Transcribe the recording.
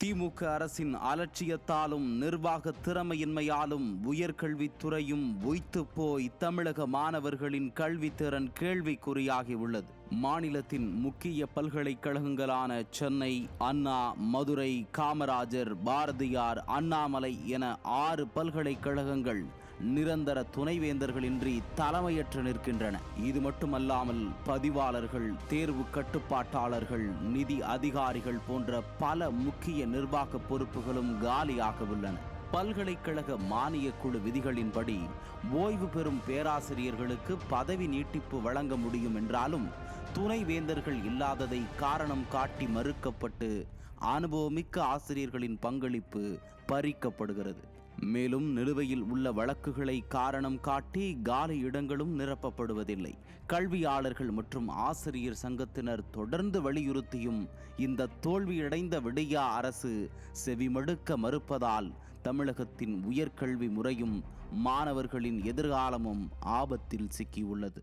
திமுக அரசின் அலட்சியத்தாலும் நிர்வாக திறமையின்மையாலும் உயர்கல்வித்துறையும் உய்த்து போய் தமிழக மாணவர்களின் கல்வித்திறன் கேள்விக்குறியாகி உள்ளது. மாநிலத்தின் முக்கிய பல்கலைக்கழகங்களான சென்னை, அண்ணா, மதுரை, காமராஜர், பாரதியார், அண்ணாமலை என 6 பல்கலைக்கழகங்கள் நிரந்தர துணைவேந்தர்களின்றி தலைமையற்று நிற்கின்றன. இது மட்டுமல்லாமல் பதிவாளர்கள், தேர்வு கட்டுப்பாட்டாளர்கள், நிதி அதிகாரிகள் போன்ற பல முக்கிய நிர்வாக பொறுப்புகளும் காலியாக உள்ளன. பல்கலைக்கழக மானிய குழு விதிகளின்படி ஓய்வு பெறும் பேராசிரியர்களுக்கு பதவி நீட்டிப்பு வழங்க முடியும் என்றாலும் துணைவேந்தர்கள் இல்லாததை காரணம் காட்டி மறுக்கப்பட்டு அனுபவமிக்க ஆசிரியர்களின் பங்களிப்பு பறிக்கப்படுகிறது. மேலும் நிலுவையில் உள்ள வழக்குகளை காரணம் காட்டி காலி இடங்களும் நிரப்பப்படுவதில்லை. கல்வியாளர்கள் மற்றும் ஆசிரியர் சங்கத்தினர் தொடர்ந்து வலியுறுத்தியும் இந்த தோல்வியடைந்த விடியா அரசு செவிமடுக்க மறுப்பதால் தமிழகத்தின் உயர்கல்வி முறையும் மாணவர்களின் எதிர்காலமும் ஆபத்தில் சிக்கியுள்ளது.